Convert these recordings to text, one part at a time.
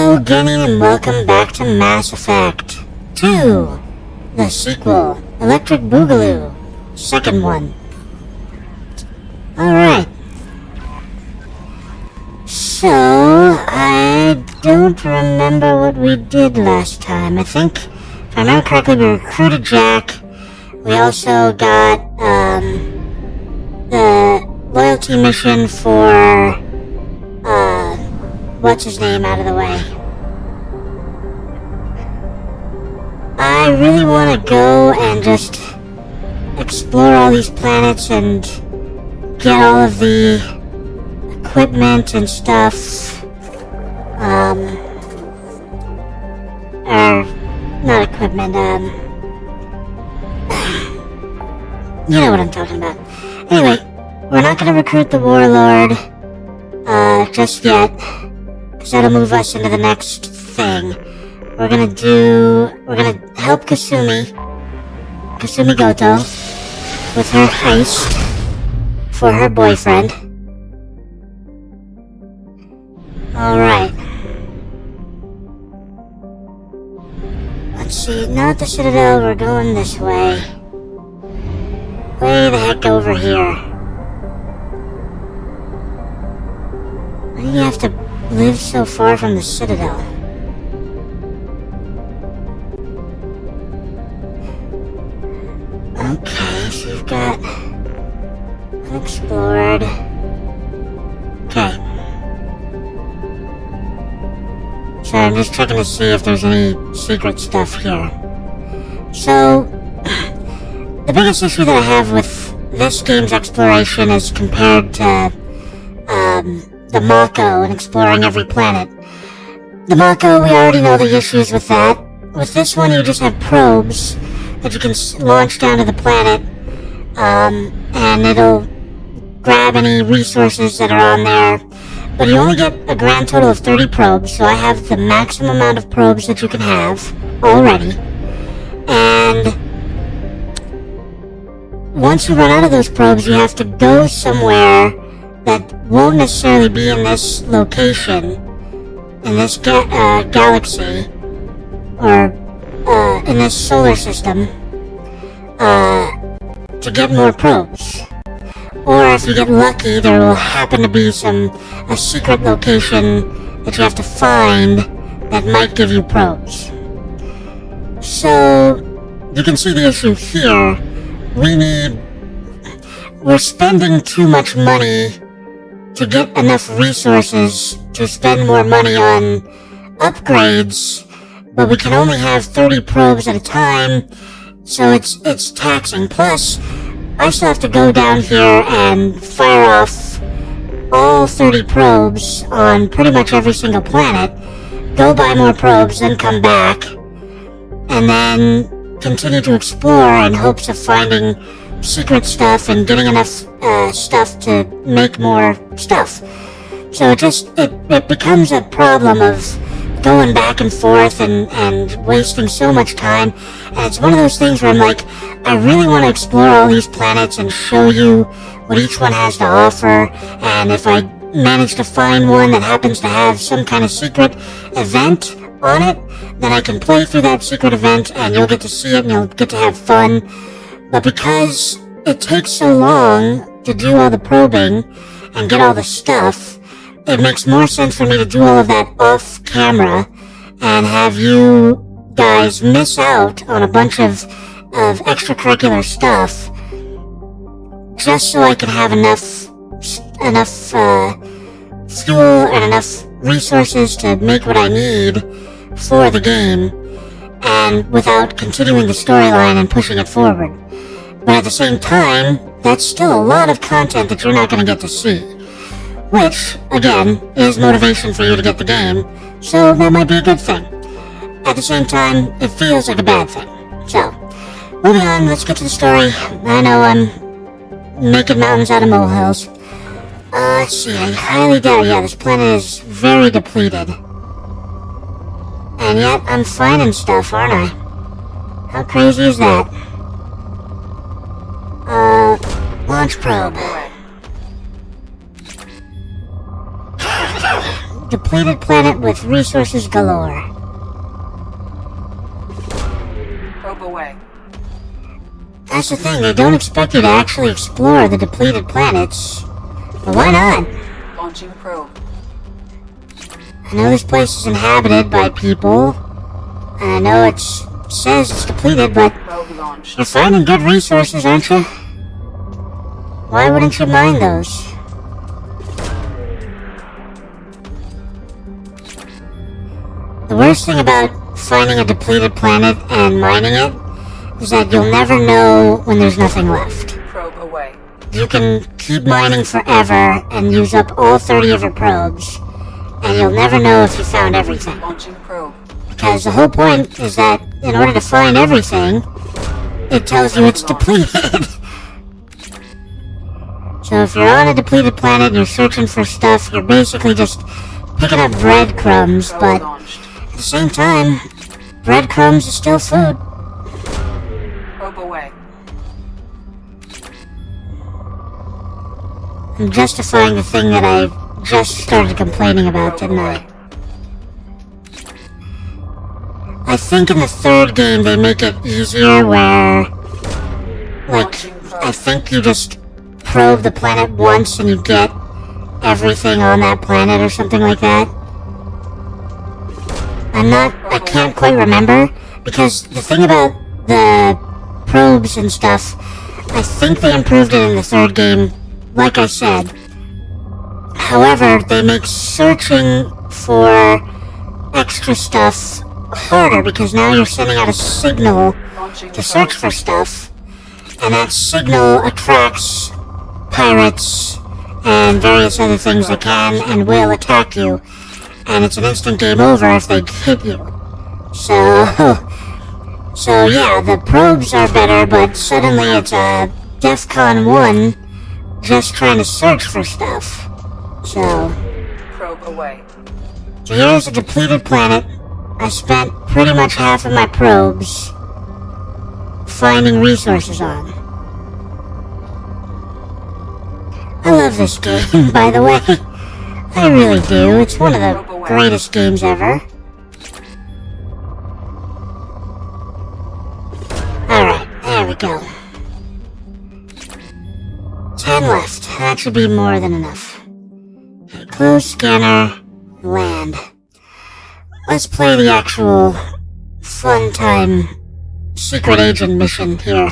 Hello gaming and welcome back to Mass Effect 2, the sequel, Electric Boogaloo, second one. Alright. So, I don't remember what we did last time. I think, if I remember correctly, we recruited Jack. We also got, the loyalty mission for, what's his name out of the way. I really want to go and just explore all these planets and get all of the equipment and stuff. Or, not equipment, you know what I'm talking about. Anyway, we're not going to recruit the Warlord, just yet. That'll move us into the next thing. We're gonna help Kasumi Goto with her heist for her boyfriend. Alright. Let's see, not the Citadel, we're going this way. Way the heck over here. Why do you have to live so far from the Citadel? Okay, so you've got unexplored. Okay. So I'm just checking to see if there's any secret stuff here. So, the biggest issue that I have with this game's exploration is compared to, the Mako and exploring every planet. The Mako, we already know the issues with that. With this one, you just have probes that you can launch down to the planet, and it'll grab any resources that are on there. But you only get a grand total of 30 probes, so I have the maximum amount of probes that you can have already. And once you run out of those probes, you have to go somewhere that won't necessarily be in this location, in this galaxy, or in this solar system, to get more probes. Or if you get lucky, there will happen to be a secret location that you have to find that might give you probes. So, you can see the issue here. We're spending too much money to get enough resources to spend more money on upgrades, but we can only have 30 probes at a time, so it's taxing. Plus, I still have to go down here and fire off all 30 probes on pretty much every single planet, go buy more probes, then come back, and then continue to explore in hopes of finding secret stuff and getting enough stuff to make more stuff. So it becomes a problem of going back and forth and wasting so much time. And it's one of those things where I'm like, I really want to explore all these planets and show you what each one has to offer. And if I manage to find one that happens to have some kind of secret event on it, then I can play through that secret event and you'll get to see it and you'll get to have fun. But because it takes so long to do all the probing and get all the stuff, it makes more sense for me to do all of that off camera and have you guys miss out on a bunch of extracurricular stuff just so I can have enough fuel and enough resources to make what I need for the game, and without continuing the storyline and pushing it forward. But at the same time, that's still a lot of content that you're not going to get to see. Which, again, is motivation for you to get the game, so that might be a good thing. At the same time, it feels like a bad thing. So, moving on, let's get to the story. I know I'm making mountains out of molehills. Let's see, I highly doubt, yeah, this planet is very depleted. And yet, I'm finding stuff, aren't I? How crazy is that? Launch probe. depleted planet with resources galore. Probe away. That's the thing, they don't expect you to actually explore the depleted planets. But why not? Launching probe. I know this place is inhabited by people, and I know it says it's depleted, but Probe launched. you're finding good resources, aren't you? Why wouldn't you mine those? The worst thing about finding a depleted planet and mining it is that you'll never know when there's nothing left. Probe away. You can keep mining forever and use up all 30 of your probes, and you'll never know if you found everything. Launching probe. Because the whole point is that in order to find everything, it tells you it's depleted. So if you're on a depleted planet and you're searching for stuff, you're basically just picking up breadcrumbs, but at the same time, breadcrumbs is still food. Probe away. I'm justifying the thing that I just started complaining about, didn't I? I think in the third game they make it easier where, like, I think you just probe the planet once and you get everything on that planet or something like that. I can't quite remember, because the thing about the probes and stuff, I think they improved it in the third game, like I said. However, they make searching for extra stuff harder, because now you're sending out a signal to search for stuff, and that signal attracts pirates and various other things that can and will attack you, and it's an instant game over if they hit you. So yeah, the probes are better, but suddenly it's a DEFCON 1 just trying to search for stuff. So Probe away. here's a depleted planet. I spent pretty much half of my probes finding resources on. I love this game, by the way. I really do. It's one of the greatest games ever. Alright, there we go. 10 left. That should be more than enough. Okay, close scanner, land. Let's play the actual fun time secret agent mission here.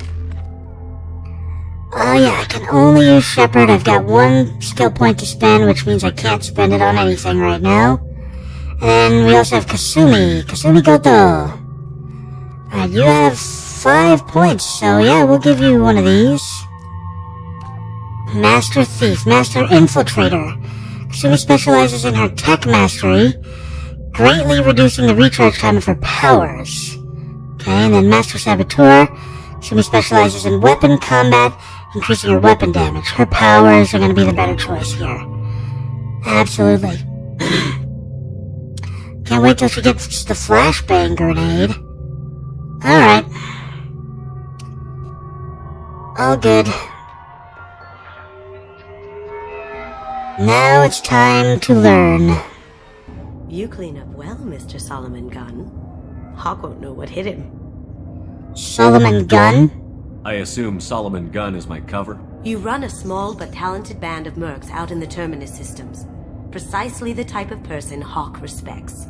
Oh yeah, I can only use Shepard. I've got one skill point to spend, which means I can't spend it on anything right now. And then we also have Kasumi. Kasumi Goto. Alright, you have 5 points, so yeah, we'll give you one of these. Master Thief, Master Infiltrator. Kasumi specializes in her tech mastery, greatly reducing the recharge time of her powers. Okay, and then Master Saboteur. Kasumi specializes in weapon combat, increasing her weapon damage. Her powers are going to be the better choice here. Absolutely. Can't wait till she gets the flashbang grenade. Alright. All good. Now it's time to learn. You clean up well, Mr. Solomon Gunn. Hawk won't know what hit him. Solomon Gunn? I assume Solomon Gunn is my cover? You run a small but talented band of mercs out in the Terminus systems. Precisely the type of person Hawk respects.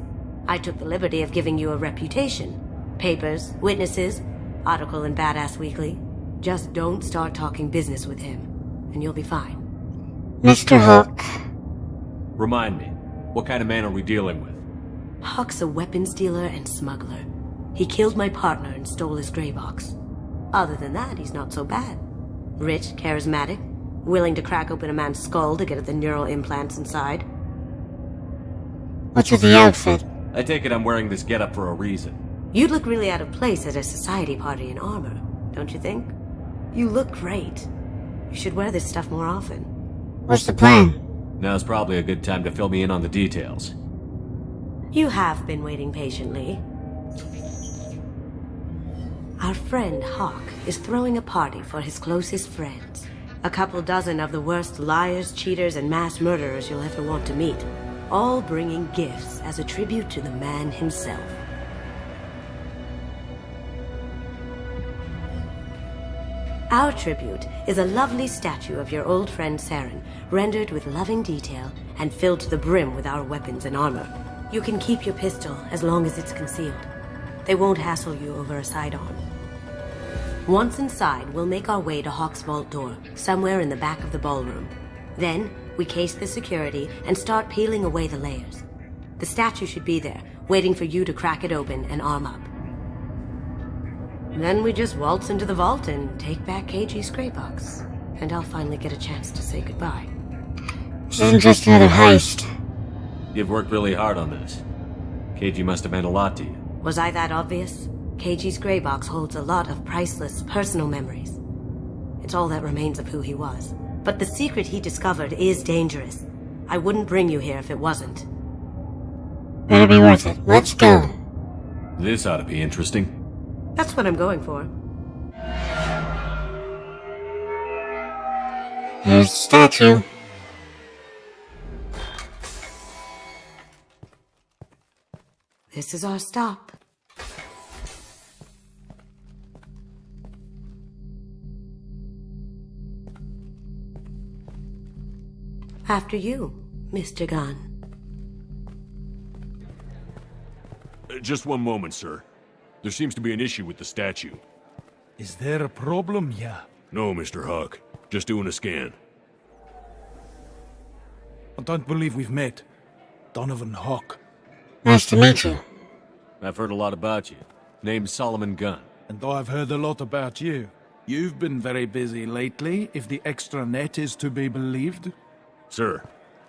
I took the liberty of giving you a reputation. Papers, witnesses, article in Badass Weekly. Just don't start talking business with him, and you'll be fine. Mr. Hawk. Remind me, what kind of man are we dealing with? Hawk's a weapons dealer and smuggler. He killed my partner and stole his gray box. Other than that, he's not so bad. Rich, charismatic, willing to crack open a man's skull to get at the neural implants inside. What's with the outfit? I take it I'm wearing this getup for a reason. You'd look really out of place at a society party in armor, don't you think? You look great. You should wear this stuff more often. What's the plan? Now's probably a good time to fill me in on the details. You have been waiting patiently. Our friend Hawk is throwing a party for his closest friends. A couple dozen of the worst liars, cheaters, and mass murderers you'll ever want to meet. all bringing gifts as a tribute to the man himself. Our tribute is a lovely statue of your old friend Saren, rendered with loving detail and filled to the brim with our weapons and armor. You can keep your pistol as long as it's concealed. They won't hassle you over a side-on. Once inside, we'll make our way to Hawk's vault door, somewhere in the back of the ballroom. Then, we case the security and start peeling away the layers. The statue should be there, waiting for you to crack it open and arm up. Then we just waltz into the vault and take back KG's gray box. And I'll finally get a chance to say goodbye. This isn't just another heist. You've worked really hard on this. KG must have meant a lot to you. Was I that obvious? KG's gray box holds a lot of priceless personal memories. It's all that remains of who he was. But the secret he discovered is dangerous. I wouldn't bring you here if it wasn't. Better be worth it. Let's go. This ought to be interesting. That's what I'm going for. Here's the statue. This is our stop. After you, Mr. Gunn. Just one moment, sir. There seems to be an issue with the statue. Is there a problem here? No, Mr. Huck. Just doing a scan. I don't believe we've met. Donovan Hawk. Nice to meet you. I've heard a lot about you. Name's Solomon Gunn. And I've heard a lot about you. You've been very busy lately, if the extra net is to be believed. Sir,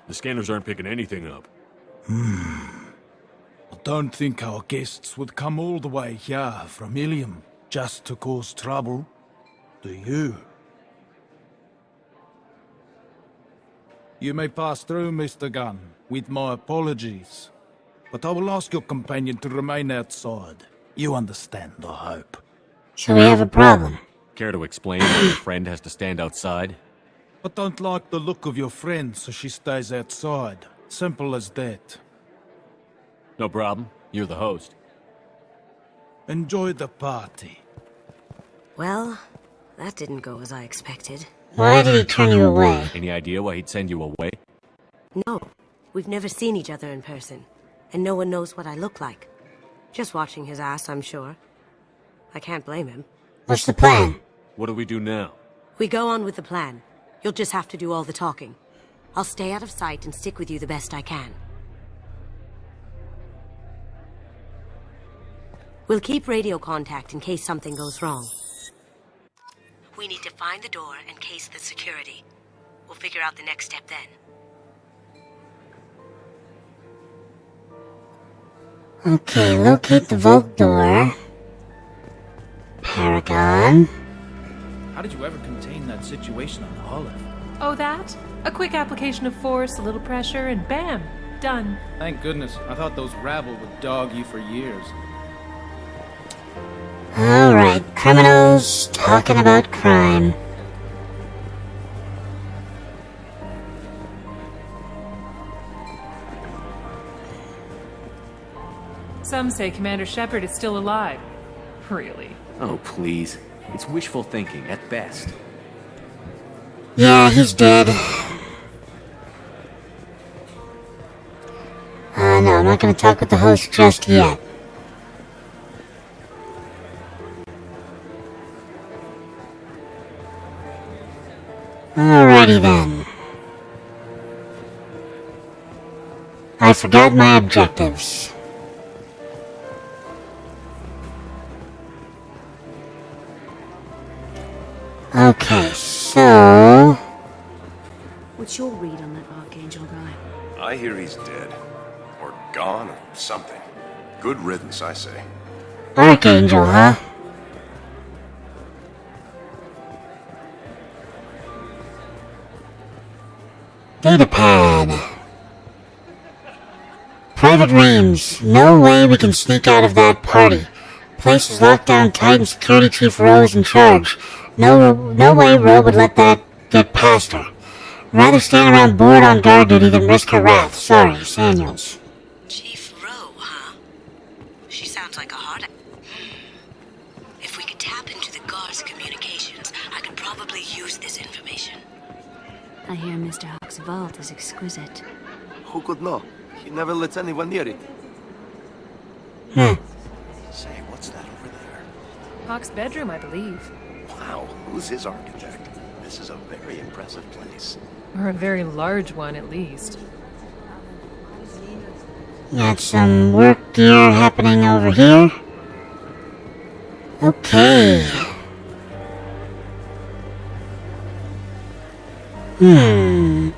the scanners aren't picking anything up. I don't think our guests would come all the way here from Ilium just to cause trouble. Do you? You may pass through, Mr. Gunn, with my apologies. But I will ask your companion to remain outside. You understand, I hope. So we have a problem. Care to explain why your friend has to stand outside? I don't like the look of your friend, so she stays outside. Simple as that. No problem. You're the host. Enjoy the party. Well, that didn't go as I expected. Why did he turn you away? Any idea why he'd send you away? No, we've never seen each other in person, and no one knows what I look like. Just watching his ass, I'm sure. I can't blame him. What's the plan? What do we do now? We go on with the plan. You'll just have to do all the talking. I'll stay out of sight and stick with you the best I can. We'll keep radio contact in case something goes wrong. We need to find the door and case the security. We'll figure out the next step then. Okay, locate the vault door. Paragon. How did you ever contain that situation on the Olive? Oh, that? A quick application of force, a little pressure, and bam! Done. Thank goodness. I thought those rabble would dog you for years. Alright, criminals talking about crime. Some say Commander Shepard is still alive. Really? Oh, please. It's wishful thinking, at best. Yeah, he's dead. No, I'm not gonna talk with the host just yet. Alrighty then. I forgot my objectives. Okay, so... What's your read on that Archangel guy? I hear he's dead. Or gone, or something. Good riddance, I say. Archangel, huh? Datapad. Private Reams. No way we can sneak out of that party. Place is locked down tight and Security Chief Rowe is in charge. No way Rowe would let that get past her. rather stand around bored on guard duty than risk her wrath. Sorry, Samuels. Chief Rowe, huh? She sounds like a hard... If we could tap into the guard's communications, I could probably use this information. I hear Mr. Hawk's vault is exquisite. Who could know? He never lets anyone near it. Say, what's that over there? Hawk's bedroom, I believe. Wow, who's his architect? This is a very impressive place. Or a very large one, at least. Got some work gear happening over here. Okay.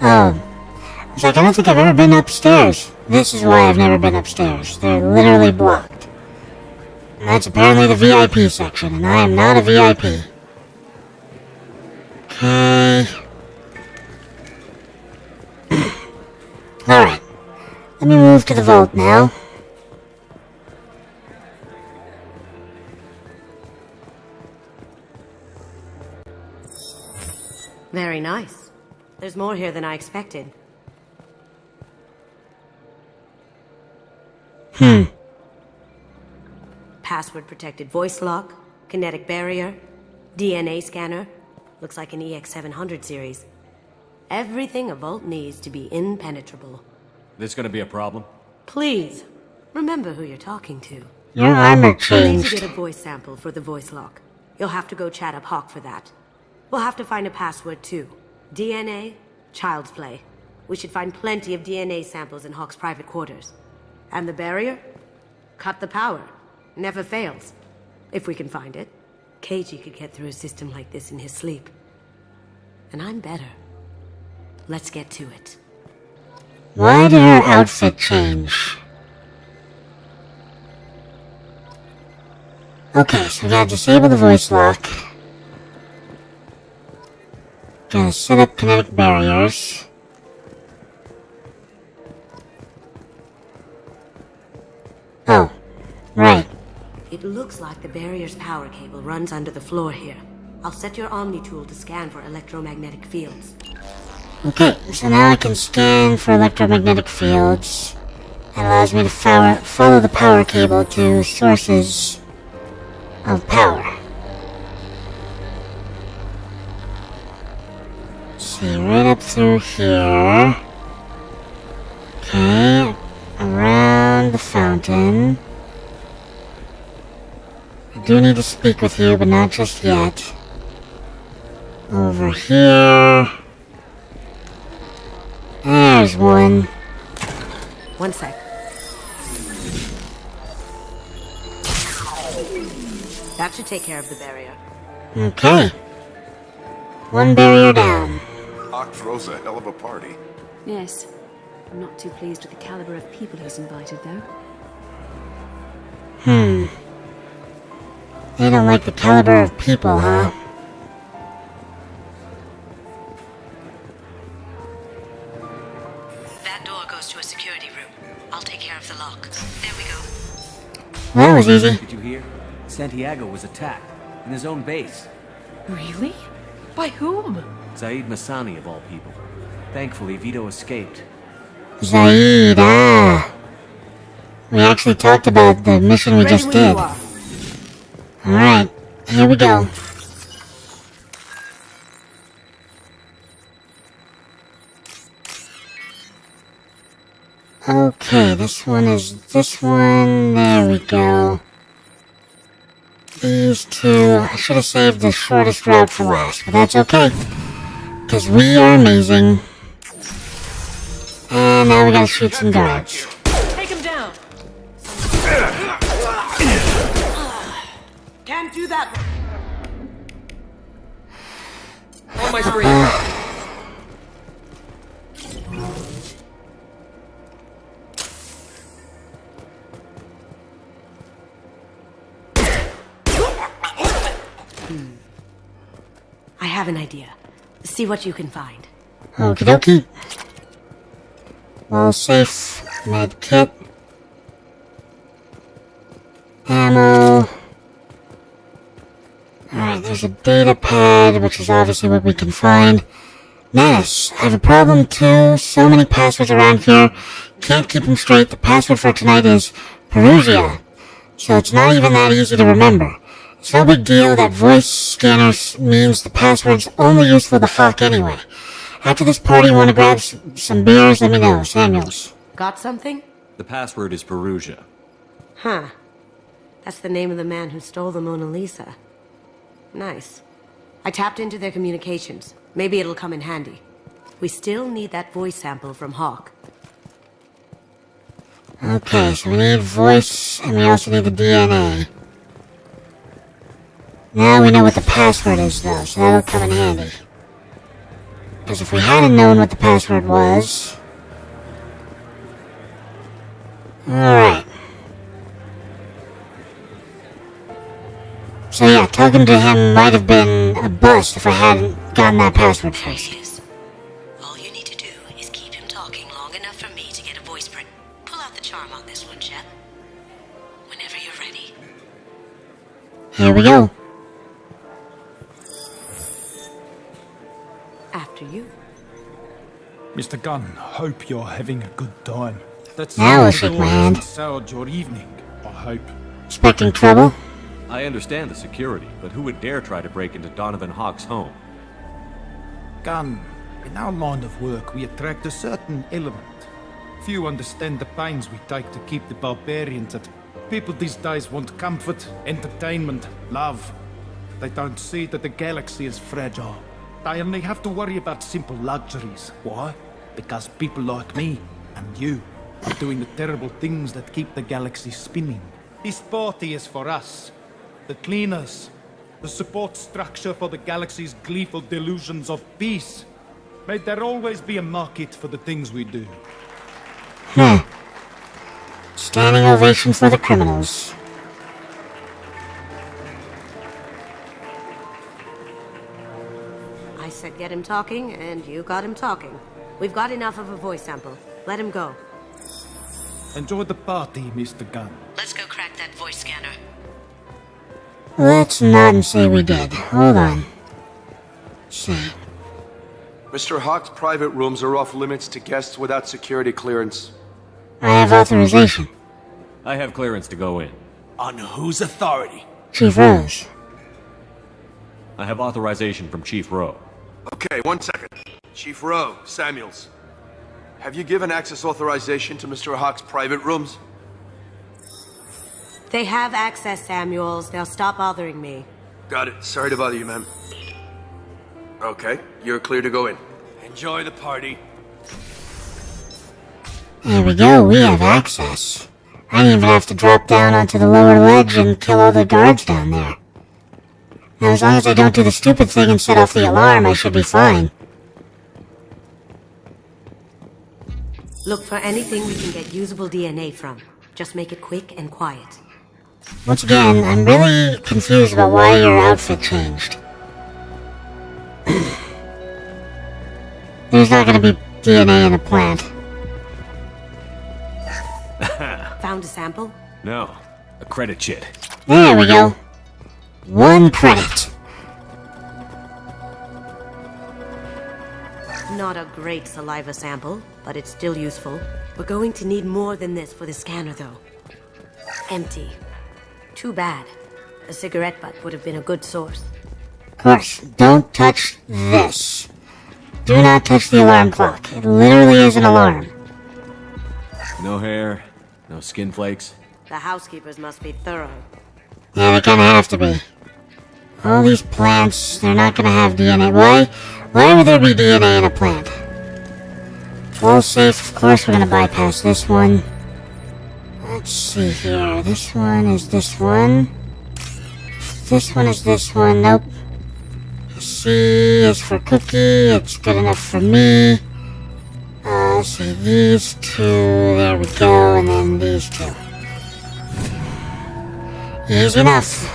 Oh. It's like, I don't think I've ever been upstairs. This is why I've never been upstairs. They're literally blocked. And that's apparently the VIP section, and I am not a VIP. Okay. Alright. Let me move to the vault now. Very nice. There's more here than I expected. Password-protected voice lock, kinetic barrier, DNA scanner. Looks like an EX700 series. Everything a vault needs to be impenetrable. This gonna be a problem? Please, remember who you're talking to. Your armor You'll need to changed. get a voice sample for the voice lock. You'll have to go chat up Hawk for that. We'll have to find a password too. DNA, child's play. We should find plenty of DNA samples in Hawk's private quarters. And the barrier? Cut the power. Never fails. If we can find it. KG could get through a system like this in his sleep. And I'm better. Let's get to it. Why did her outfit change? Okay, so we gotta disable the voice lock. Gotta set up kinetic barriers. Oh, right. It looks like the barrier's power cable runs under the floor here. I'll set your Omni tool to scan for electromagnetic fields. Okay, so now I can scan for electromagnetic fields. That allows me to follow the power cable to sources of power. See, right up through here. Okay, around the fountain. I do need to speak with you, but not just yet. Over here. There's one. One sec. That should take care of the barrier. Okay. One barrier down. Hawk throws a hell of a party. Yes. I'm not too pleased with the caliber of people he's invited, though. They don't like the caliber of people, huh? That door goes to a security room. I'll take care of the lock. There we go. Well, that was easy. Did you hear? Santiago was attacked. In his own base. Really? By whom? Zaid Masani of all people. Thankfully, Vito escaped. Zaid, ah. We actually talked about the mission we just did. Alright, here we go. Okay, this one is this one. There we go. These two, I should have saved the shortest route for last, but that's okay. Because we are amazing. And now we gotta shoot some guards. Take him down! Can't do that! On my screen. I have an idea. See what you can find. Okie dokie. Wall safe, med kit, ammo. Alright, there's a data pad, which is obviously what we can find. Natus, I have a problem too. So many passwords around here. Can't keep them straight. The password for tonight is Perugia. So it's not even that easy to remember. It's no big deal. That voice scanner means the password's only useful to Hawk anyway. After this party, want to grab some beers? Let me know. Samuels. Got something? The password is Perugia. Huh. That's the name of the man who stole the Mona Lisa. Nice. I tapped into their communications. Maybe it'll come in handy. We still need that voice sample from Hawk. Okay, so we need voice, and we also need the DNA. Now we know what the password is, though, so that'll come in handy. Because if we hadn't known what the password was... Alright. So yeah, talking to him might have been a bust if I hadn't gotten that password first. All you need to do is keep him talking long enough for me to get a voice print. Pull out the charm on this one, Shep. Whenever you're ready. Here we go. After you. Mr. Gunn, hope you're having a good time. Now I'll shake my hand. Soured your evening, I hope. Expecting trouble? I understand the security, but who would dare try to break into Donovan Hawk's home? Gunn, in our line of work, we attract a certain element. Few understand the pains we take to keep the barbarians at. People these days want comfort, entertainment, love. They don't see that the galaxy is fragile. They only have to worry about simple luxuries. Why? Because people like me and you are doing the terrible things that keep the galaxy spinning. This party is for us. The cleaners, the support structure for the galaxy's gleeful delusions of peace. May there always be a market for the things we do. Standing ovation for the criminals. I said get him talking, and you got him talking. We've got enough of a voice sample. Let him go. Enjoy the party, Mr. Gunn. Let's go crack that voice scanner. Let's nod and say we did. Hold on. See. Mr. Hawk's private rooms are off limits to guests without security clearance. I have authorization. I have clearance to go in. On whose authority? Chief Rose. I have authorization from Chief Rowe. Okay, 1 second. Chief Rowe, Samuels. Have you given access authorization to Mr. Hawk's private rooms? They have access, Samuels. They'll stop bothering me. Got it. Sorry to bother you, ma'am. Okay, you're clear to go in. Enjoy the party. There we go, we have access. I didn't even have to drop down onto the lower ledge and kill all the guards down there. Now, as long as I don't do the stupid thing and set off the alarm, I should be fine. Look for anything we can get usable DNA from. Just make it quick and quiet. Once again, I'm really confused about why your outfit changed. There's not gonna be DNA in the plant. Found a sample? No, a credit chit. There we go. 1 credit. Not a great saliva sample, but it's still useful. We're going to need more than this for the scanner, though. Empty. Too bad. A cigarette butt would have been a good source. Of course, don't touch this. Do not touch the alarm clock. It literally is an alarm. No hair, no skin flakes. The housekeepers must be thorough. Yeah, they kinda have to be. All these plants, they're not gonna have DNA. Why would there be DNA in a plant? All safe, of course we're gonna bypass this one. Let's see here. This one is this one. This one is this one. Nope. C is for cookie. It's good enough for me. Let's see. These two. There we go. And then these two. Easy enough.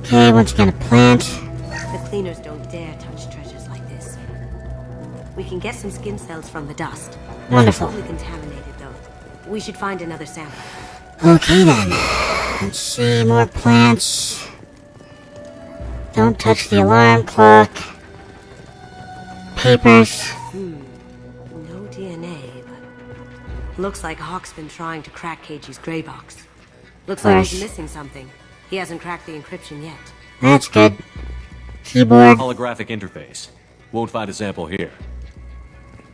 Okay, once again a plant. The cleaners don't dare touch treasures like this. We can get some skin cells from the dust. Wonderful. It's totally contaminated, though. We should find another sample. Okay then. Let's see, more plants. Don't touch the alarm clock. papers. No DNA, but looks like Hawk's been trying to crack KG's gray box. Looks like he's missing something. He hasn't cracked the encryption yet. That's good. Keyboard. Holographic interface. Won't find a sample here.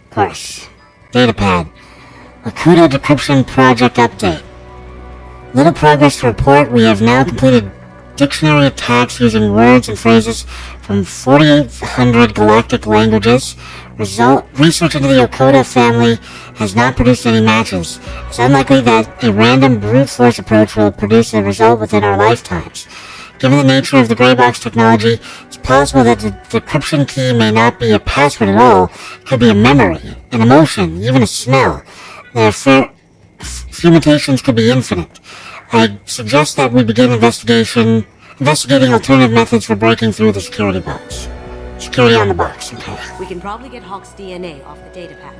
Of course. Datapad. Akuto Decryption Project Update. Little progress to report. We have now completed dictionary attacks using words and phrases from 4,800 galactic languages. Research into the Okota family has not produced any matches. It's unlikely that a random brute force approach will produce a result within our lifetimes. Given the nature of the gray box technology, it's possible that the decryption key may not be a password at all. It could be a memory, an emotion, even a smell. The mutations could be infinite. I suggest that we begin investigating alternative methods for breaking through the security box. Security on the box, okay. We can probably get Hawk's DNA off the datapad.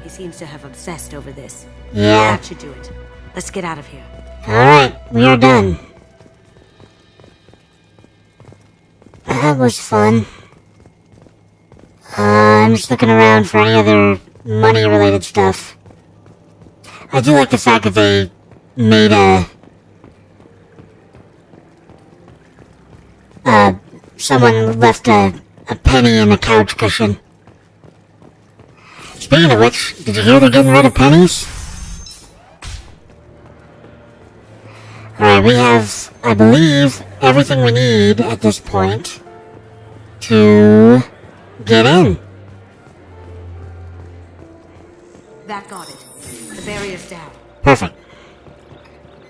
He seems to have obsessed over this. Yeah. That should do it. Let's get out of here. Alright, we are done. That was fun. I'm just looking around for any other money-related stuff. I do like the fact that they made someone left a penny in the couch cushion. Speaking of which, did you hear they're getting rid of pennies? Alright, we have, I believe, everything we need at this point to get in. That got it. The barrier's down. Perfect.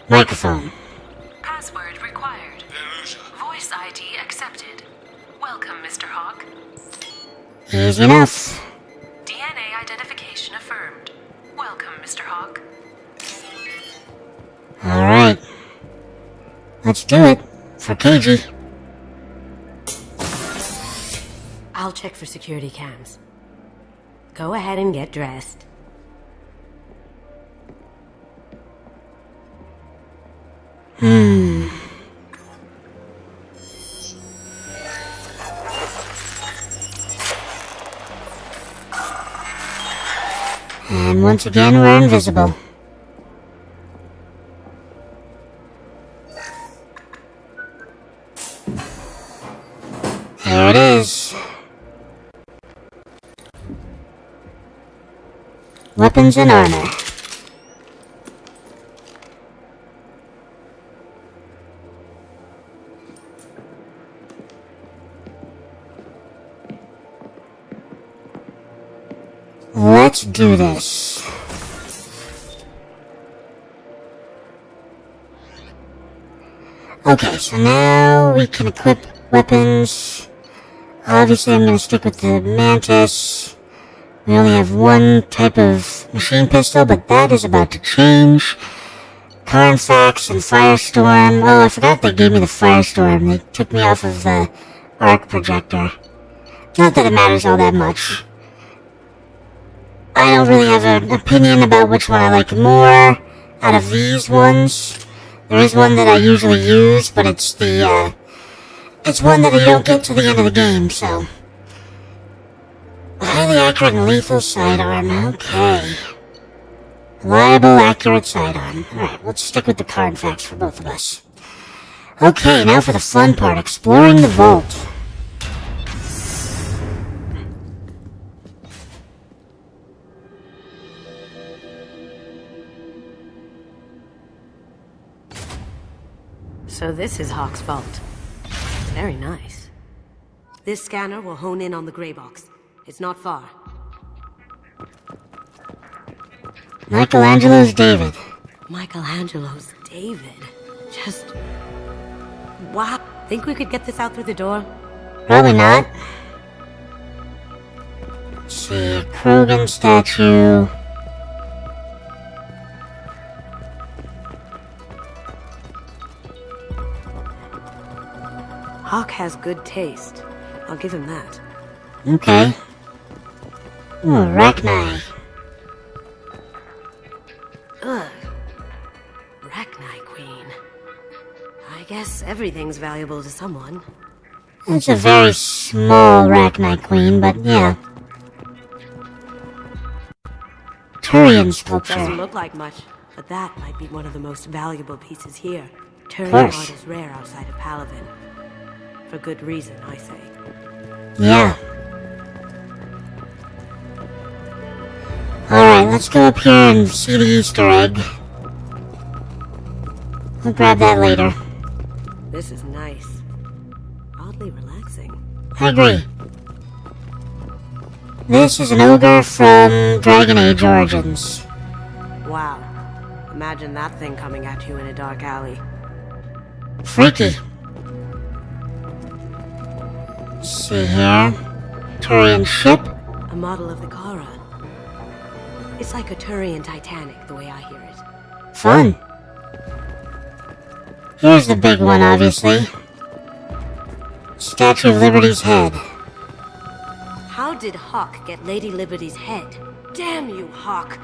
Microphone. Password required. Voice ID accepted. Welcome, Mr. Hawk. Easy enough. DNA identification affirmed. Welcome, Mr. Hawk. Alright. Let's do it. For KG. I'll check for security cams. Go ahead and get dressed. And once again, we're invisible. There it is. Weapons and armor. Let's do this. Okay, so now we can equip weapons. Obviously, I'm going to stick with the Mantis. We only have one type of machine pistol, but that is about to change. Carnfax and Firestorm. Oh, I forgot they gave me the Firestorm. They took me off of the arc projector. Not that it matters all that much. I don't really have an opinion about which one I like more out of these ones. There is one that I usually use, but it's the, it's one that I don't get to the end of the game, so. Highly accurate and lethal sidearm, okay. Reliable, accurate sidearm. Alright, let's stick with the Carnfax for both of us. Okay, now for the fun part, exploring the vault. So this is Hawk's vault. Very nice. This scanner will hone in on the gray box. It's not far. Michelangelo's David. Michelangelo's David. Just... wow. Think we could get this out through the door? Probably not. Let's see, a Krogan statue. Hawk has good taste. I'll give him that. Okay. Ooh, Rachni. Ugh. Rachni Queen. I guess everything's valuable to someone. It's a very small Rachni Queen, but yeah. Turian sculpture. Doesn't look like much, but that might be one of the most valuable pieces here. Turian course. art is rare outside of Palaven. For good reason, I say. Yeah. Alright, let's go up here and see the Easter egg. We'll grab that later. This is nice. Oddly relaxing. I agree. This is an ogre from Dragon Age Origins. Wow. Imagine that thing coming at you in a dark alley. Freaky. Let's see here. Turian ship. A model of the Kara. It's like a Turian Titanic, the way I hear it. Fun. Here's the big one, obviously. Statue of Liberty's head. How did Hawk get Lady Liberty's head? Damn you, Hawk!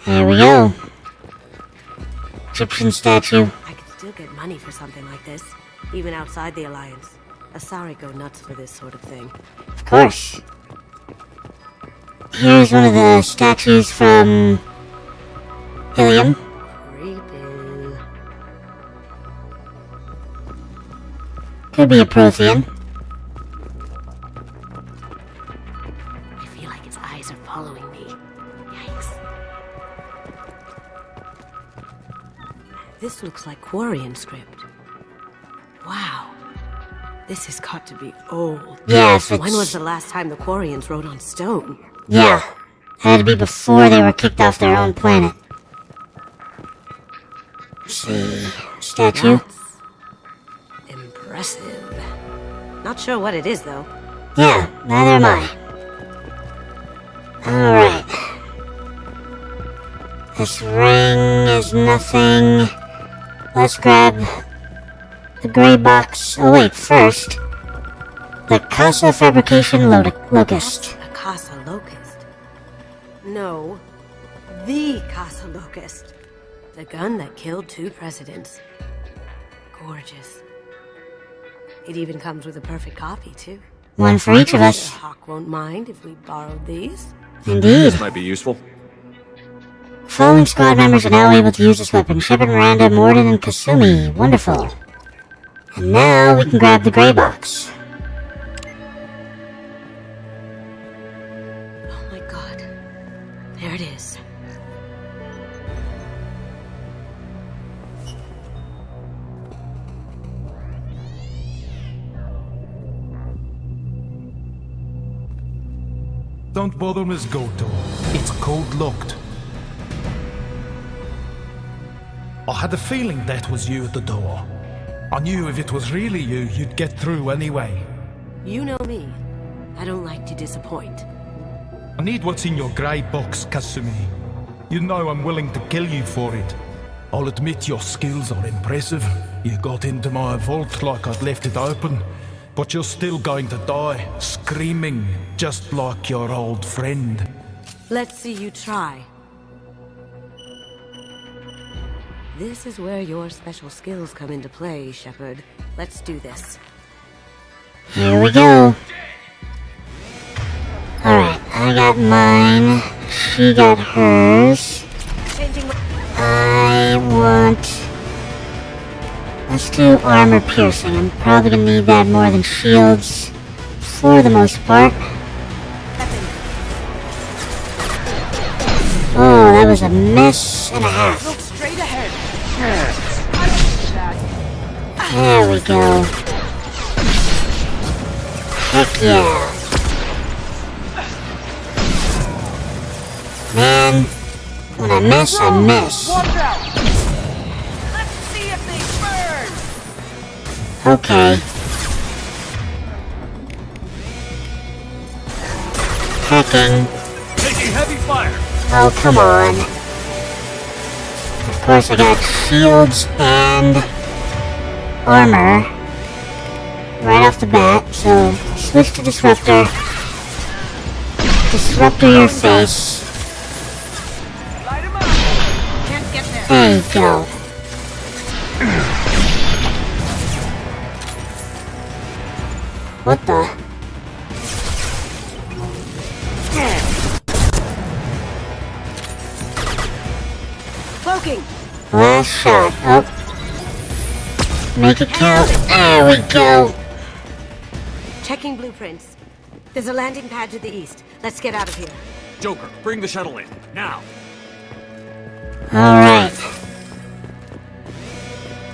There we go. Egyptian statue. I could still get money for something like this, even outside the Alliance. Asari go nuts for this sort of thing. Of course. Here's one of the statues from Ilium. Creepy. Could be a Prothean. I feel like its eyes are following me. Yikes. This looks like Quarian script. Wow. This has got to be old. Yeah, if it's... When was the last time the Quarians wrote on stone? Yeah. Had to be before they were kicked off their own planet. Let's see. Statue. That's impressive. Not sure what it is, though. Yeah, neither am I. Alright. This ring is nothing. Let's grab the gray box. Oh wait, first. The Casa Fabrication Locust. A Casa Locust? No. The Casa Locust. The gun that killed 2 presidents. Gorgeous. It even comes with a perfect copy, too. One for each of us. Hawk won't mind if we borrowed these. Indeed. This might be useful. Following squad members are now able to use this weapon. Shepard, Miranda, Morden, and Kasumi. Wonderful. And now we can grab the gray box. Oh my god. There it is. Don't bother, Miss Goto. It's code locked. I had a feeling that was you at the door. I knew if it was really you, you'd get through anyway. You know me. I don't like to disappoint. I need what's in your grey box, Kasumi. You know I'm willing to kill you for it. I'll admit your skills are impressive. You got into my vault like I'd left it open. But you're still going to die, screaming, just like your old friend. Let's see you try. This is where your special skills come into play, Shepard. Let's do this. Here we go. Alright, I got mine. She got hers. I want... Let's do armor piercing. I'm probably gonna need that more than shields. For the most part. Oh, that was a miss and a half. Look straight ahead. There we go. Heck yeah. Man, when I miss, I miss. Watch out. Let's see if they burn. Okay. Hacking. Taking heavy fire. Oh, come on. Of course, I got shields and armor right off the bat, so switch to Disruptor. Disruptor your face. Light 'em up. Can't get there. There you go. What the? Cloaking. Last shot. Oh. Make it count. There we go. Checking blueprints. There's a landing pad to the east. Let's get out of here. Joker, bring the shuttle in, now! Alright.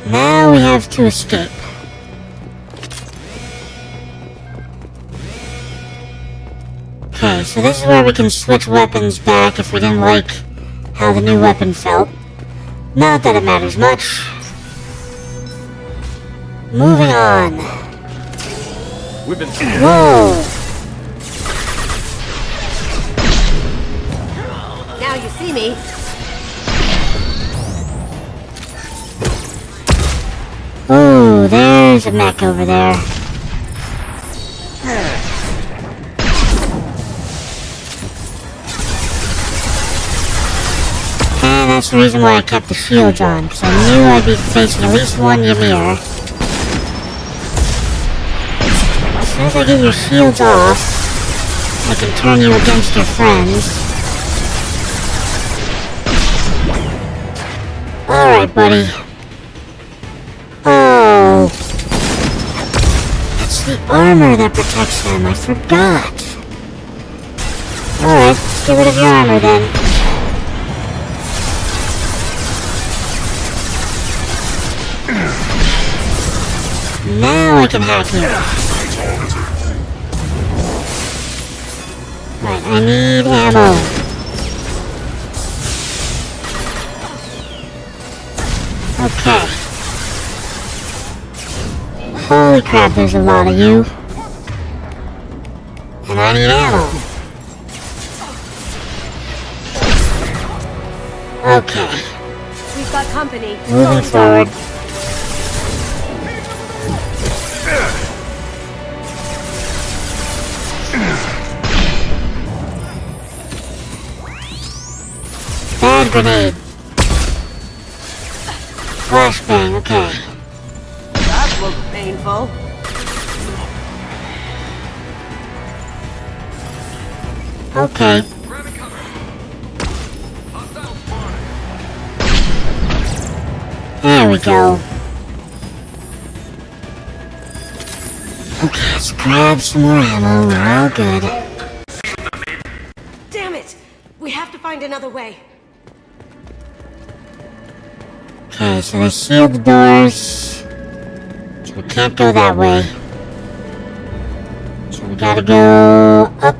Now we have to escape. Okay, so this is where we can switch weapons back if we didn't like how the new weapon felt. Not that it matters much. Moving on. We've been... Whoa! Now you see me. Ooh, there's a mech over there. And that's the reason why I kept the shields on, because I knew I'd be facing at least one Ymir. As soon as I get your shields off, I can turn you against your friends. Alright, buddy. Oh. It's the armor that protects them, I forgot. Alright, let's get rid of your armor then. Now I can hack you. Right, I need ammo. Okay. Holy crap, there's a lot of you. And I need ammo. Okay. We've got company. Moving forward. Bad grenade. Flashbang, okay. That looked painful. Okay. There we go. Okay, let's grab some more ammo. We're all good. Damn it! We have to find another way. Okay, so they sealed the doors. So we can't go that way. So we gotta go up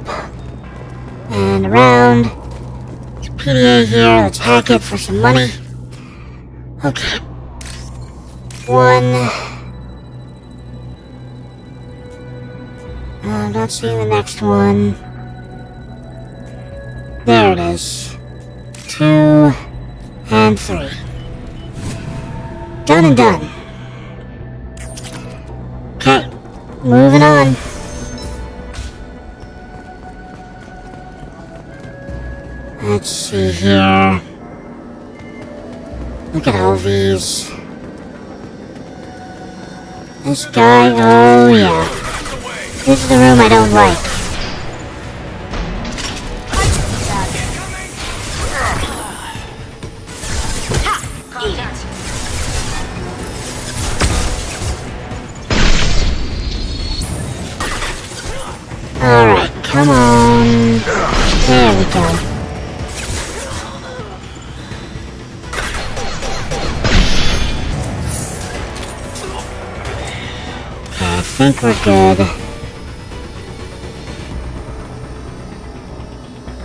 and around. There's a PDA here. Let's hack it for some money. Okay. One. I'm not seeing the next one. There it is. 2 and 3. Done and done. Okay, moving on. Let's see here. Look at all these. This guy, oh yeah. This is the room I don't like. Alright, come on. There we go. Okay, I think we're good.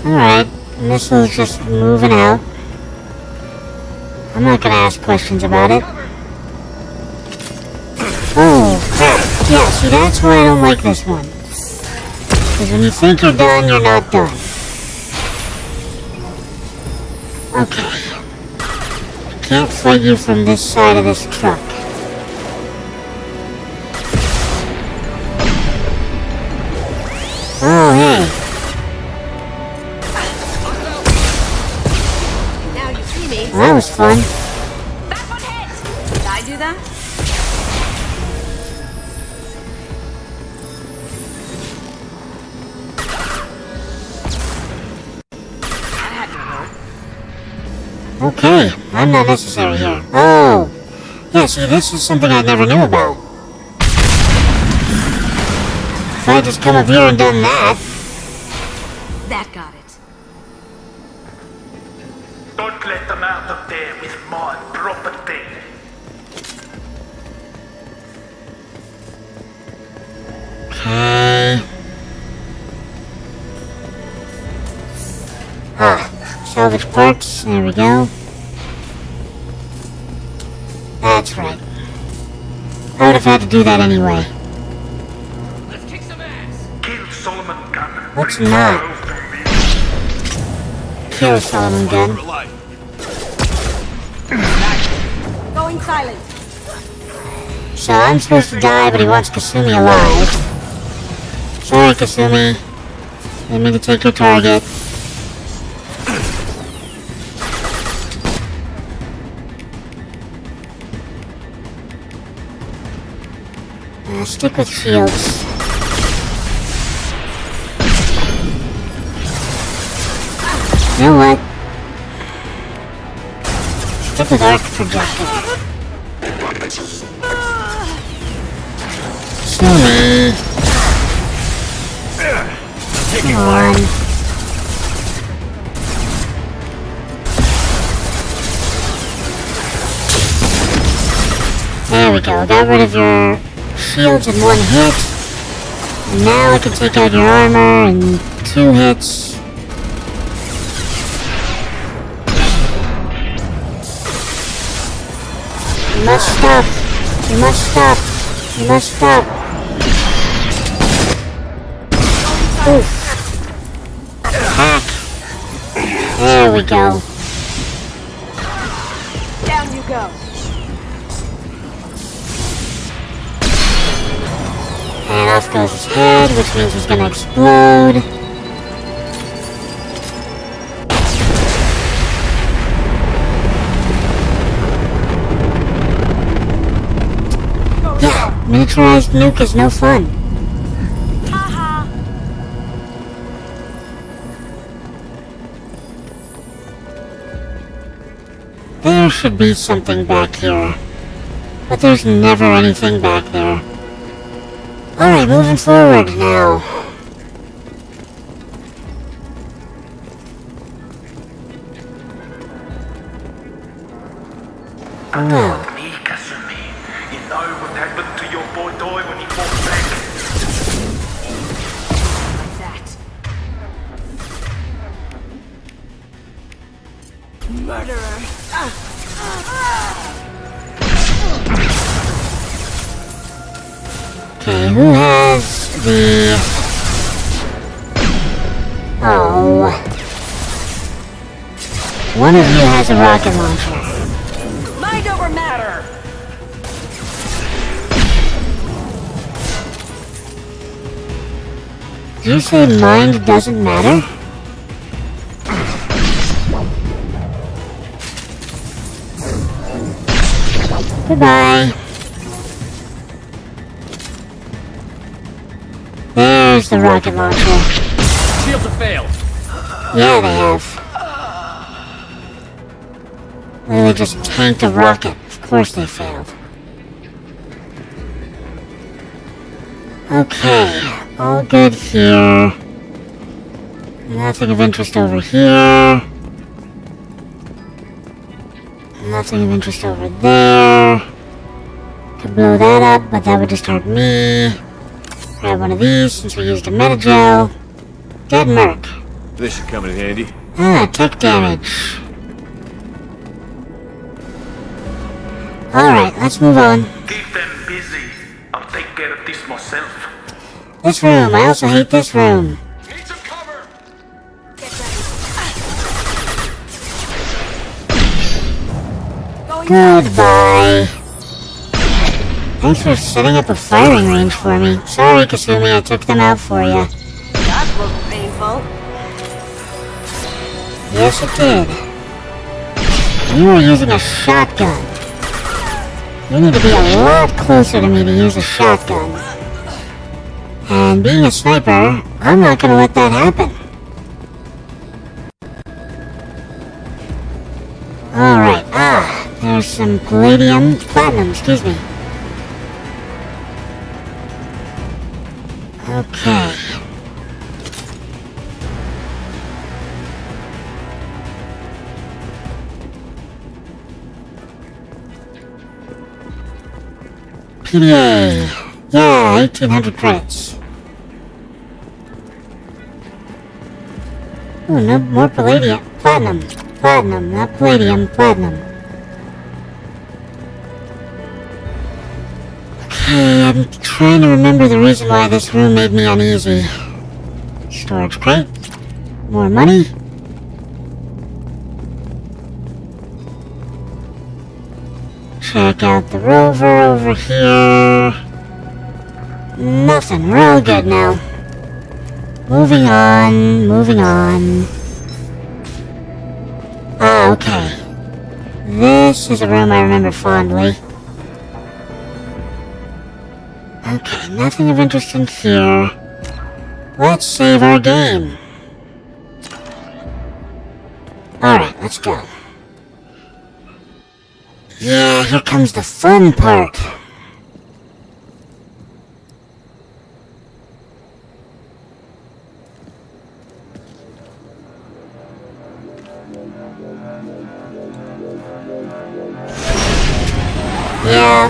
Alright, missile's just moving out. I'm not gonna ask questions about it. Oh, crap. Yeah, see, that's why I don't like this one. Because when you think you're done, you're not done. Okay. I can't fight you from this side of this truck. Oh, hey. Now you see me. Well, that was fun. Back on head. Did I do that? Okay, I'm not necessary here. Oh! Yeah, see, this is something I never knew about. If I just come up here and done that... That got it. Don't let them out of there with my property. Okay... salvage parts, there we go. That's right. I would have had to do that anyway. Let's kick some ass. Kill Solomon Gunn. Let's not kill Solomon Gunn. Going silent. So I'm supposed to die, but he wants Kasumi alive. Sorry, Kasumi. Didn't mean to take your target. Stick with shields. You know what? Stick with arc projector. Silly. Come on. There we go. Got rid of your shields in one hit. And now I can take out your armor in 2 hits. You must stop. You must stop. You must stop. Oof. Hack. There we go. Down you go. And off goes his head, which means he's gonna explode. Yeah, miniaturized nuke is no fun. There should be something back here. But there's never anything back there. Alright, moving forward now. Well. Me, Kasumi. You know what happened to your boy Doi when he fought back? That. Murderer. Okay, who has the... Oh. One of you has a rocket launcher. Mind over matter. Did you say mind doesn't matter? Goodbye. There's the rocket launcher. Shields have failed. Yeah, they have. Literally just tanked a rocket. Of course they failed. Okay, all good here. Nothing of interest over here. Nothing of interest over there. Could blow that up, but that would just hurt me. Grab one of these since we used a metagel. Dead Merc. This should come in handy. Ah, tech damage. Alright, let's move on. Keep them busy. I'll take care of this myself. This room, I also hate this room. Need some cover. Goodbye. Thanks for setting up a firing range for me. Sorry, Kasumi, I took them out for you. That was painful. Yes, it did. You were using a shotgun. You need to be a lot closer to me to use a shotgun. And being a sniper, I'm not gonna let that happen. There's some platinum, excuse me. Okay. PDA. Yeah, 1800 credits. Oh, no more palladium. Platinum, not palladium, platinum. Okay, I'm trying to remember the reason why this room made me uneasy. Storage crate. More money. Check out the rover over here. Nothing. We're all good now. Moving on. Ah, okay. This is a room I remember fondly. Okay, nothing of interest in here. Let's save our game. Alright, let's go. Yeah, here comes the fun part. Yeah.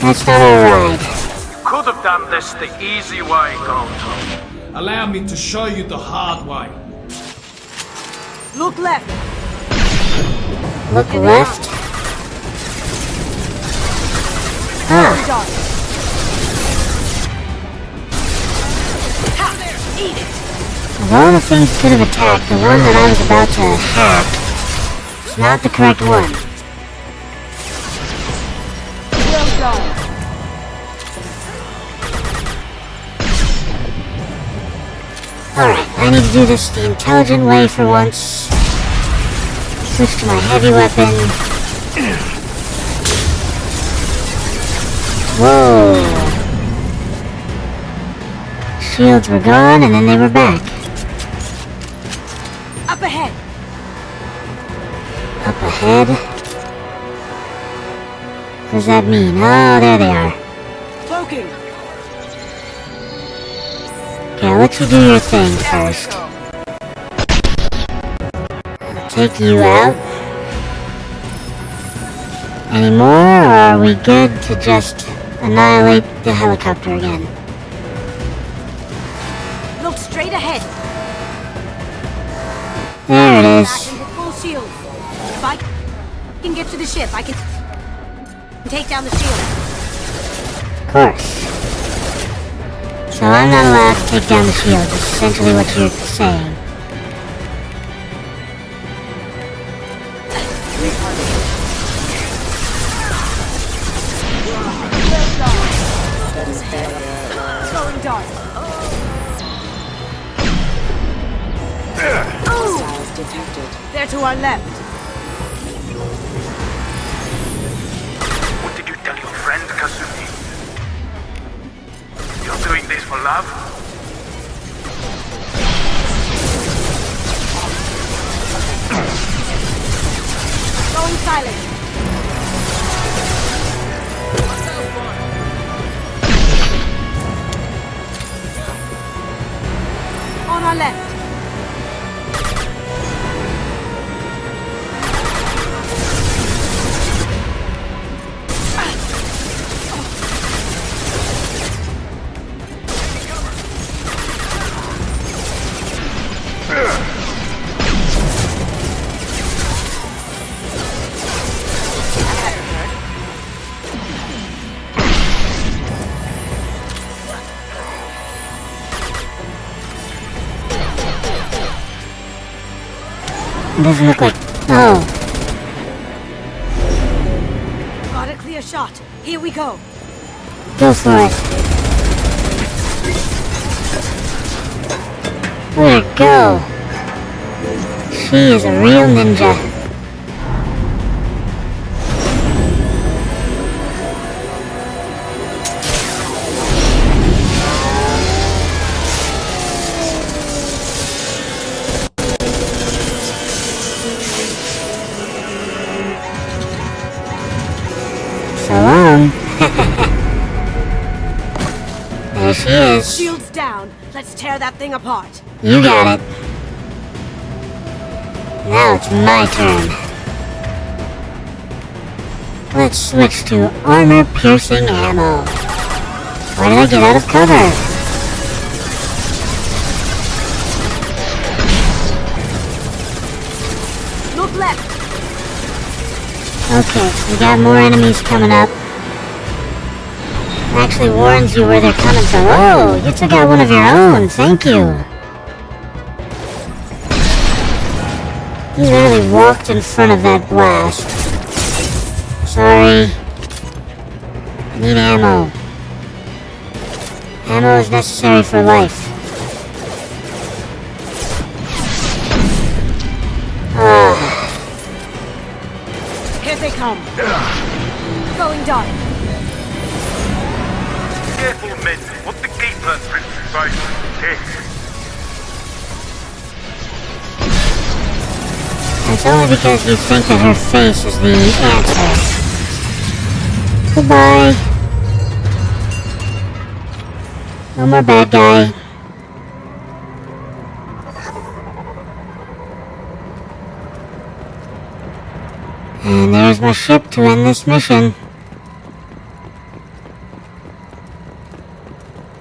That's not alright. Could have done this the easy way, Gold. Allow me to show you the hard way. Look left. Look left. Ah. Eat it. Of all the things could have attacked, the one that I was about to hack is not the correct one. Well done. Alright, I need to do this the intelligent way for once. Switch to my heavy weapon. Whoa! Shields were gone and then they were back. Up ahead. Up ahead? What does that mean? Oh, there they are. Cloaking. Okay, I'll let you do your thing first. I'll take you out. Any more, or are we good to just annihilate the helicopter again? Look straight ahead. There it is. Back into full shield. If I can get to the ship, I can take down the shield. Of course. So I'm not allowed to take down the shield, is essentially what you're saying. Throwing dart. Hostiles detected. They're to our left. What did you tell your friend, Kasumi? You're doing this for love? Going silent. On our left. It doesn't look like... Oh. Got a clear shot. Here we go. Go for it. Way to go. She is a real ninja. she is. Shields down. Let's tear that thing apart. You got it. Now it's my turn. Let's switch to armor-piercing ammo. Why did I get out of cover? Look left. Okay, we got more enemies coming up. It actually warns you where they're coming from. Oh, you took out one of your own. Thank you. He literally walked in front of that blast. Sorry. I need ammo. Ammo is necessary for life. Here they come. Going dark. Careful, men. What the keeper prince's face? It's only because you think that her face is the answer. Goodbye. No more bad guy. And there's my ship to end this mission.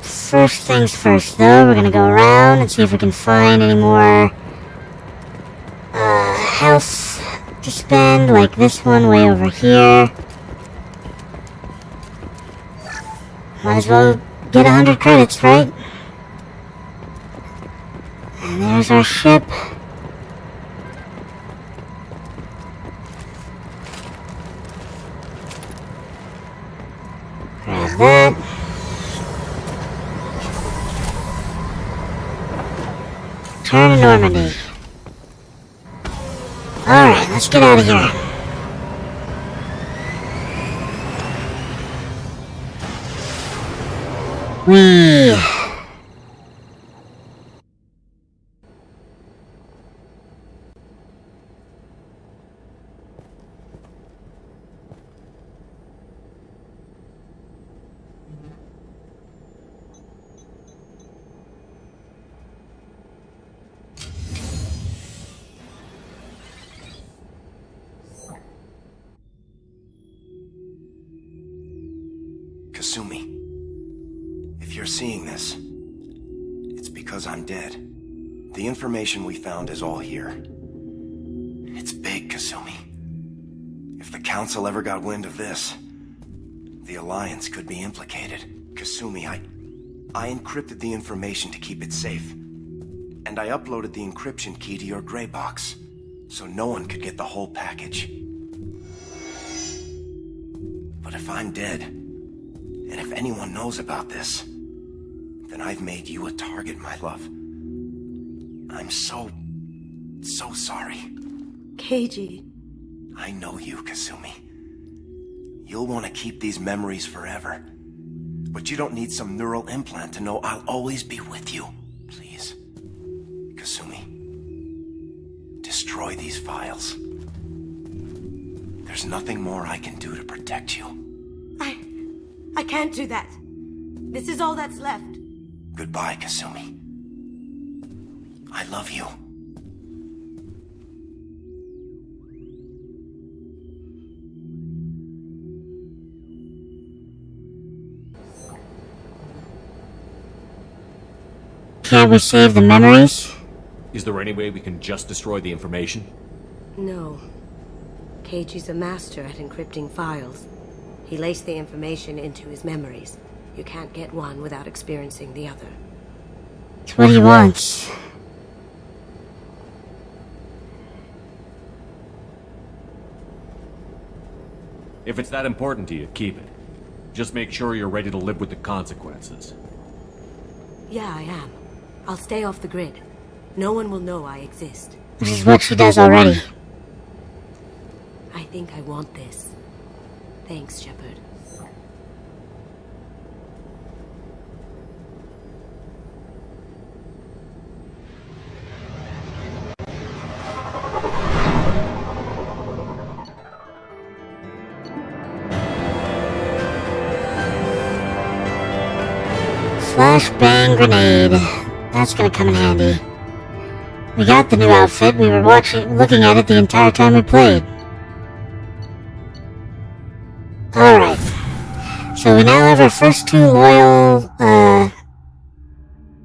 First things first, though, we're gonna go around and see if we can find any more health to spend, like this one way over here. Might as well get 100 credits, right? And there's our ship. Grab that. Turn to Normandy. Alright, let's get out of here. Whee! Kasumi, if you're seeing this, it's because I'm dead. The information we found is all here. It's big, Kasumi. If the Council ever got wind of this, the Alliance could be implicated. Kasumi, I encrypted the information to keep it safe. And I uploaded the encryption key to your gray box, so no one could get the whole package. But if I'm dead, and if anyone knows about this, then I've made you a target, my love. I'm so sorry. Keiji. I know you, Kasumi. You'll want to keep these memories forever. But you don't need some neural implant to know I'll always be with you. Please. Kasumi. Destroy these files. There's nothing more I can do to protect you. I can't do that. This is all that's left. Goodbye, Kasumi. I love you. Can't we save the memories? Is there any way we can just destroy the information? No. Keiji's a master at encrypting files. He laced the information into his memories. You can't get one without experiencing the other. It's what he wants. If it's that important to you, keep it. Just make sure you're ready to live with the consequences. Yeah, I am. I'll stay off the grid. No one will know I exist. Which is what she does already. I think I want this. Thanks, Shepard. Flashbang grenade. That's gonna come in handy. We got the new outfit. We were looking at it the entire time we played. Alright. So we now have our first two loyal,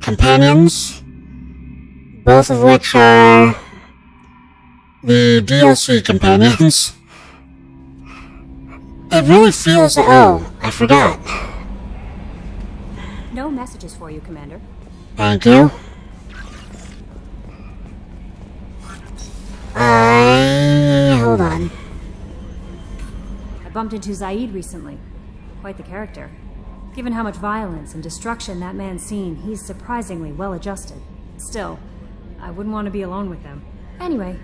companions. Both of which are the DLC companions. It really feels... Oh, I forgot. No messages for you, Commander. Thank you. Hold on. I bumped into Zaid recently. Quite the character. Given how much violence and destruction that man's seen, he's surprisingly well adjusted. Still, I wouldn't want to be alone with them. Anyway,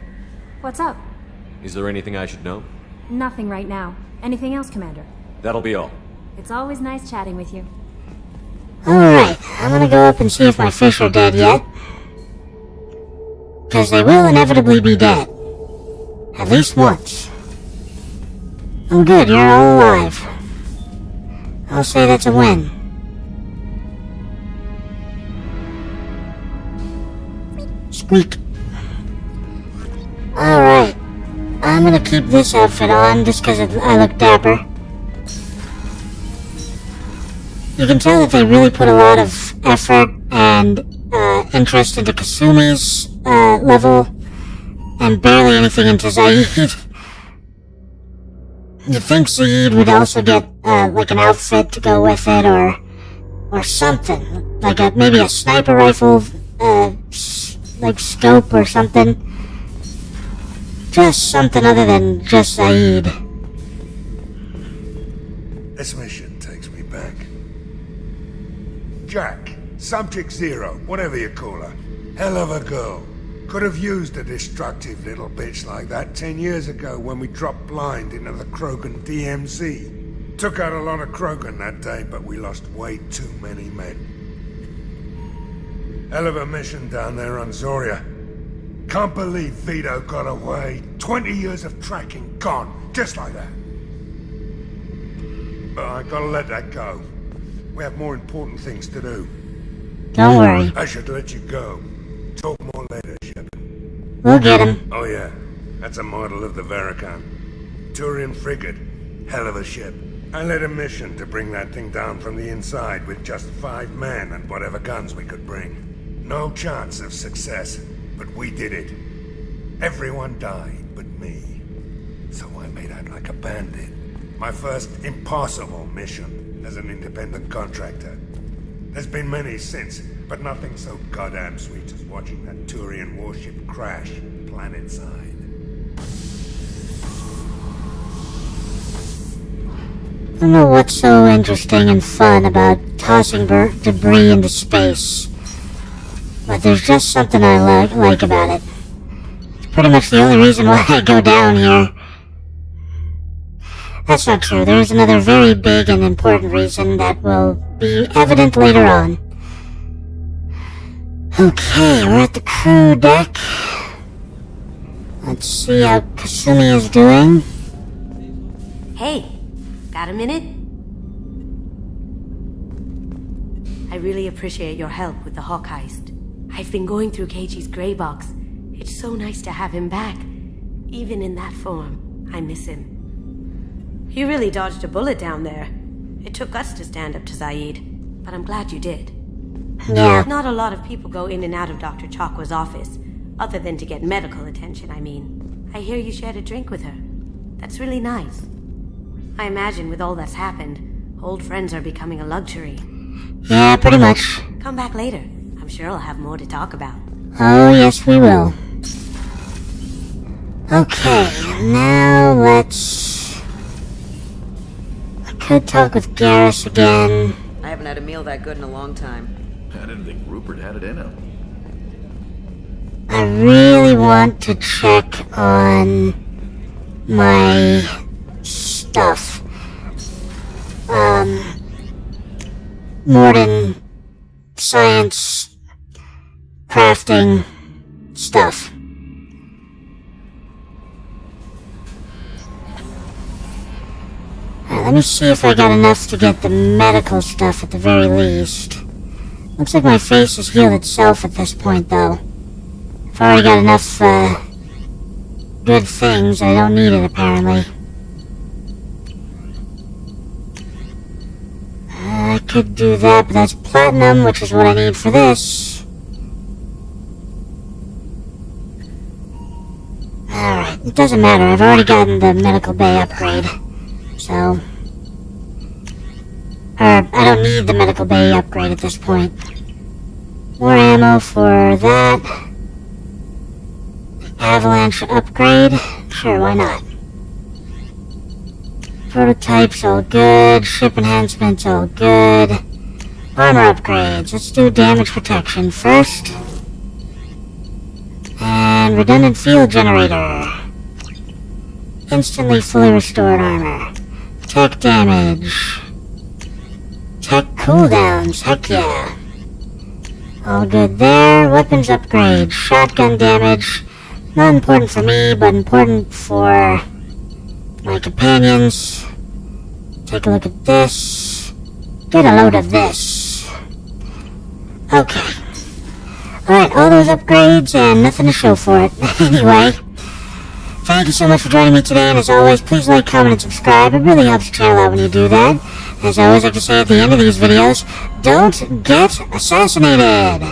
what's up? Is there anything I should know? Nothing right now. Anything else, Commander? That'll be all. It's always nice chatting with you. Alright, I'm gonna go up and see if my fish are dead yet. Because they will inevitably be dead. At least once. Oh good, you're all alive. I'll say that's a win. Squeak. Alright. I'm gonna keep this outfit on just because I look dapper. You can tell that they really put a lot of effort and interest into Kasumi's level, and barely anything into Zaid. You'd think Zaid would also get like an outfit to go with it, or something, like maybe a sniper rifle, like scope or something. Just something other than just Zaid. This mission takes me back. Jack, Subject Zero, whatever you call her. Hell of a girl. Could have used a destructive little bitch like that 10 years ago when we dropped blind into the Krogan DMZ. Took out a lot of Krogan that day, but we lost way too many men. Hell of a mission down there on Zoria. Can't believe Vito got away. 20 years of tracking gone, just like that. But I gotta let that go. We have more important things to do. Don't worry. I should let you go. Talk more later, Shep. We'll get him. Oh yeah, that's a model of the Verican. Turian frigate. Hell of a ship. I led a mission to bring that thing down from the inside with just 5 men and whatever guns we could bring. No chance of success, but we did it. Everyone died but me. So I made out like a bandit. My first impossible mission as an independent contractor. There's been many since, but nothing so goddamn sweet as watching that Turian warship crash planetside. I don't know what's so interesting and fun about tossing debris into space, but there's just something I like about it. It's pretty much the only reason why I go down here. That's not true. There's another very big and important reason that will be evident later on. Okay, we're at the crew deck. Let's see how Kasumi is doing. Hey, got a minute? I really appreciate your help with the Hawk heist. I've been going through Keiichi's gray box. It's so nice to have him back. Even in that form, I miss him. You really dodged a bullet down there. It took us to stand up to Zaid, but I'm glad you did. Yeah. Not a lot of people go in and out of Dr. Chakwa's office, other than to get medical attention, I mean. I hear you shared a drink with her. That's really nice. I imagine with all that's happened, old friends are becoming a luxury. Yeah, pretty much. Come back later. I'm sure I'll have more to talk about. Oh, yes, we will. Okay, now let's... I could talk with Garrus again. I haven't had a meal that good in a long time. I didn't think Rupert had it in him. I really want to check on my stuff. Modern science, crafting stuff. Alright, let me see if I got enough to get the medical stuff at the very least. Looks like my face has healed itself at this point, though. I've already got enough, good things. I don't need it, apparently. I could do that, but that's platinum, which is what I need for this. Alright, it doesn't matter. I've already gotten the medical bay upgrade. So... I don't need the medical bay upgrade at this point. More ammo for that. Avalanche upgrade. Sure, why not? Prototypes all good. Ship enhancements all good. Armor upgrades. Let's do damage protection first. And redundant field generator. Instantly fully restored armor. Tech damage. Tech cooldowns, heck yeah. All good there. Weapons upgrade. Shotgun damage. Not important for me, but important for my companions. Take a look at this. Get a load of this. Okay. Alright, all those upgrades and nothing to show for it. Anyway, thank you so much for joining me today, and as always, please like, comment, and subscribe. It really helps the channel out when you do that. As I always like to say at the end of these videos, don't get assassinated!